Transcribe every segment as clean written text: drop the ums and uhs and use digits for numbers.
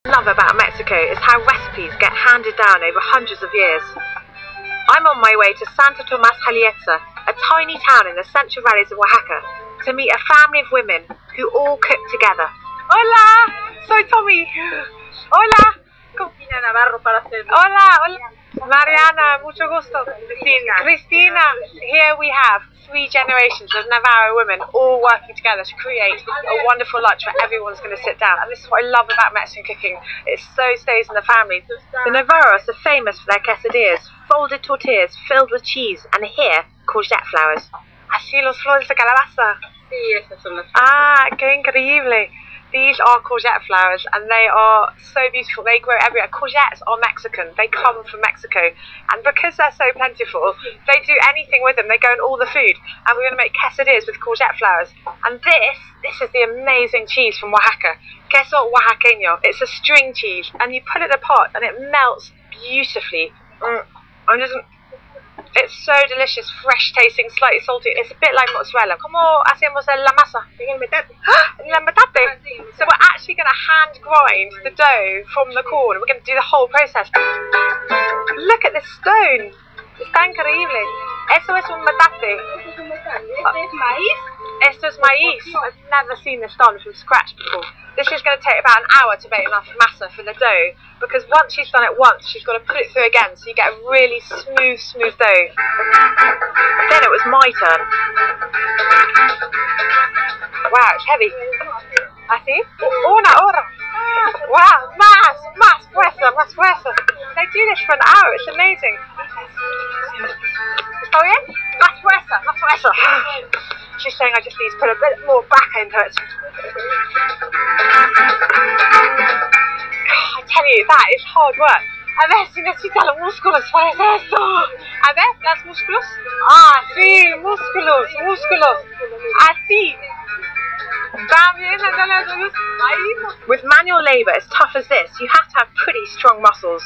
Love about Mexico is how recipes get handed down over hundreds of years. I'm on my way to Santo Tomas Jalietza, a tiny town in the central valleys of Oaxaca, to meet a family of women who all cook together. Hola, soy Tommy. Hola. Cristina Navarro para hacer. Hola, hola. Mariana, mucho gusto. Cristina. Here we have 3 generations of Navarro women all working together to create a wonderful lunch where everyone's going to sit down. And this is what I love about Mexican cooking. It so stays in the family. The Navarros are famous for their quesadillas, folded tortillas filled with cheese, and here, courgette flowers. Así los flores de calabaza. Sí, esas son las. Ah, qué increíble. These are courgette flowers and they are so beautiful. They grow everywhere. Courgettes are Mexican. They come from Mexico. And because they're so plentiful, they do anything with them. They go in all the food. And we're going to make quesadillas with courgette flowers. And this is the amazing cheese from Oaxaca. Queso oaxaqueño. It's a string cheese. And you put it in a pot and it melts beautifully. It's so delicious, fresh tasting, slightly salty. It's a bit like mozzarella. ¿Cómo hacemos la masa? En el metate. El metate. So we're actually going to hand grind the dough from the corn. We're going to do the whole process. Look at this stone. Está increíble. Eso es un metate. ¿Este es maíz? Esto es maíz. I've never seen this done from scratch before. This is going to take about an hour to make enough masa for the dough, because once she's done it once, she's got to put it through again, so you get a really smooth dough. Then it was my turn. Wow, it's heavy. ¿Así? Una hora. Wow, más fuerza. They do this for an hour, it's amazing. ¿Está bien? Más fuerza. She's saying I just need to put a bit more back into it. I tell you, that is hard work. A ver si necesita los músculos para hacer esto. A ver, ¿los músculos? Ah, sí, músculos. Así. With manual labour as tough as this, you have to have pretty strong muscles.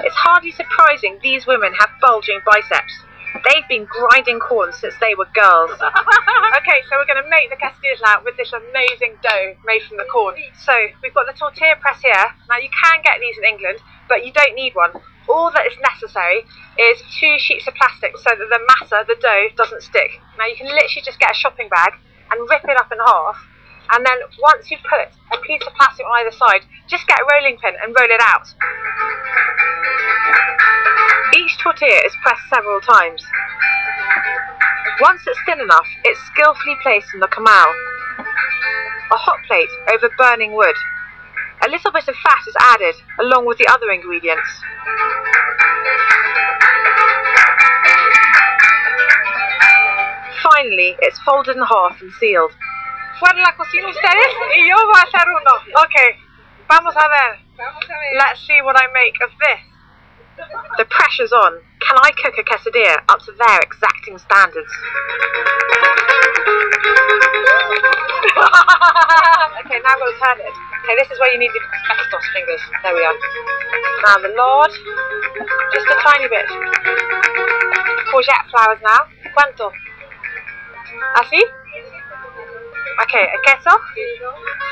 It's hardly surprising these women have bulging biceps. They've been grinding corn since they were girls. Okay, so we're going to make the quesadillas now with this amazing dough made from the corn. So we've got the tortilla press here. Now you can get these in England, but you don't need one. All that is necessary is 2 sheets of plastic so that the masa, the dough, doesn't stick. Now you can literally just get a shopping bag and rip it up in half. And then once you've put a piece of plastic on either side, just get a rolling pin and roll it out. Each tortilla is pressed several times. Once it's thin enough, it's skillfully placed on the comal, a hot plate over burning wood. A little bit of fat is added, along with the other ingredients. Finally, it's folded in half and sealed. ¿Fueron a la cocina ustedes? Y yo voy a hacer uno. Okay, vamos a ver. Let's see what I make of this. The pressure's on. Can I cook a quesadilla up to their exacting standards? Okay, now I'm going to turn it. Okay, this is where you need the asbestos fingers. There we are. Now the lard. Just a tiny bit. Courgette flowers now. ¿Cuánto? ¿Así? Okay, a queso.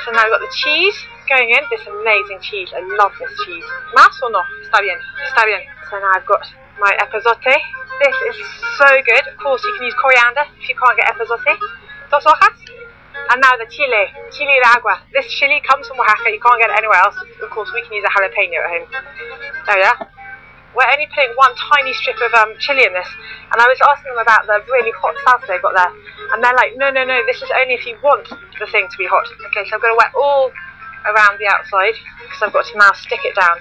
So now we've got the cheese going in. This amazing cheese. I love this cheese. ¿Más o no? Está bien. So now I've got my epazote. This is so good. Of course, you can use coriander if you can't get epazote. 2 hojas. And now the chile de agua. This chili comes from Oaxaca. You can't get it anywhere else. Of course, we can use a jalapeno at home. There we are. We're only putting 1 tiny strip of chili in this, and I was asking them about the really hot salsa they've got there, and they're like, no, this is only if you want the thing to be hot. Okay, so I'm going to wet all around the outside, because I've got to now stick it down.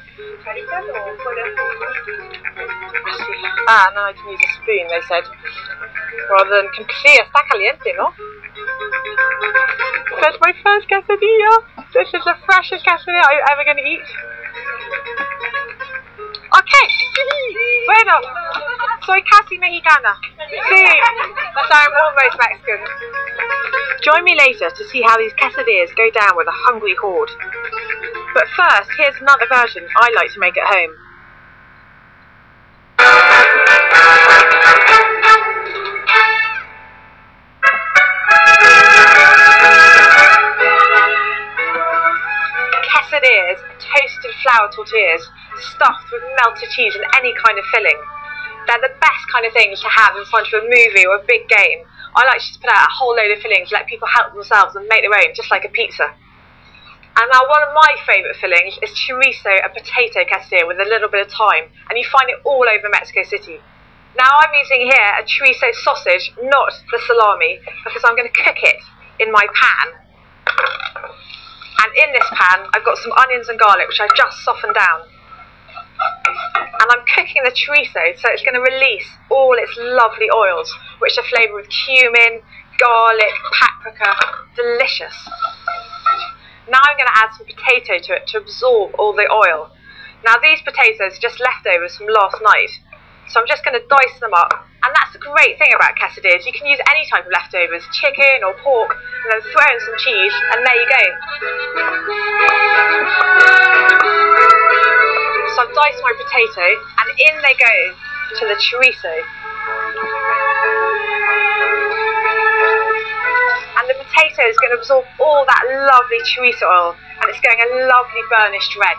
Ah, no, I can use a spoon, they said, rather than, sí, está caliente, ¿no? That's my first quesadilla. This is the freshest quesadilla I'm ever going to eat. Okay, bueno, soy casi mexicana. Sí, but I'm almost Mexican. Join me later to see how these quesadillas go down with a hungry horde. But first, here's another version I like to make at home. Quesadillas, toasted flour tortillas stuffed with melted cheese and any kind of filling. They're the best kind of things to have in front of a movie or a big game. I like to just put out a whole load of fillings, let people help themselves and make their own, just like a pizza. And now one of my favourite fillings is chorizo and potato quesadilla with a little bit of thyme, and you find it all over Mexico City. Now I'm using here a chorizo sausage, not the salami, because I'm going to cook it in my pan. And in this pan I've got some onions and garlic which I've just softened down. And I'm cooking the chorizo so it's going to release all its lovely oils, which are flavoured with cumin, garlic, paprika. Delicious. Now I'm going to add some potato to it to absorb all the oil. Now these potatoes are just leftovers from last night, so I'm just going to dice them up. And that's the great thing about quesadillas, you can use any type of leftovers, chicken or pork, and then throw in some cheese, and there you go. So I've diced my potato, and in they go to the chorizo. And the potato is going to absorb all that lovely chorizo oil, and it's going a lovely burnished red.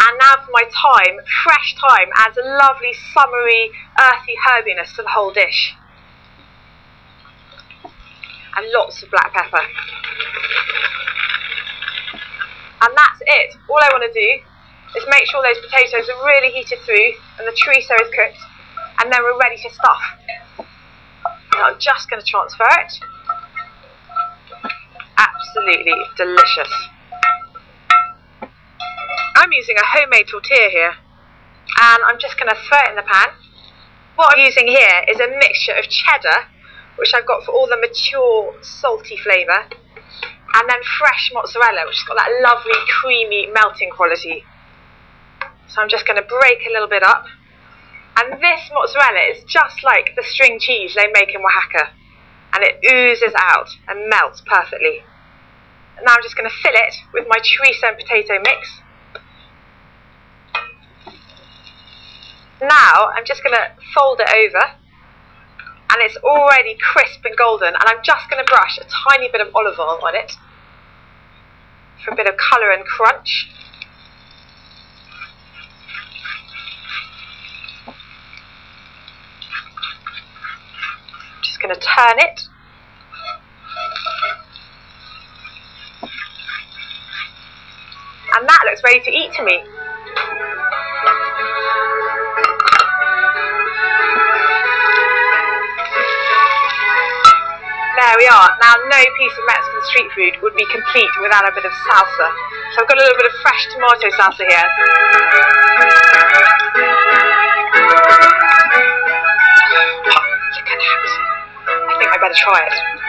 And now for my thyme. Fresh thyme adds a lovely summery, earthy herbiness to the whole dish. And lots of black pepper. And that's it. All I want to do is make sure those potatoes are really heated through and the chorizo is cooked, and then we're ready to stuff. And I'm just going to transfer it. Absolutely delicious. I'm using a homemade tortilla here, and I'm just going to throw it in the pan. What I'm using here is a mixture of cheddar, which I've got for all the mature salty flavour, and then fresh mozzarella, which has got that lovely creamy melting quality. So I'm just going to break a little bit up. And this mozzarella is just like the string cheese they make in Oaxaca, and it oozes out and melts perfectly. And now I'm just going to fill it with my chorizo and potato mix. Now I'm just going to fold it over, and it's already crisp and golden, and I'm just going to brush a tiny bit of olive oil on it for a bit of colour and crunch. Just going to turn it. And that looks ready to eat to me. There we are. Now no piece of Mexican street food would be complete without a bit of salsa. So I've got a little bit of fresh tomato salsa here. Look at that. I think I better try it.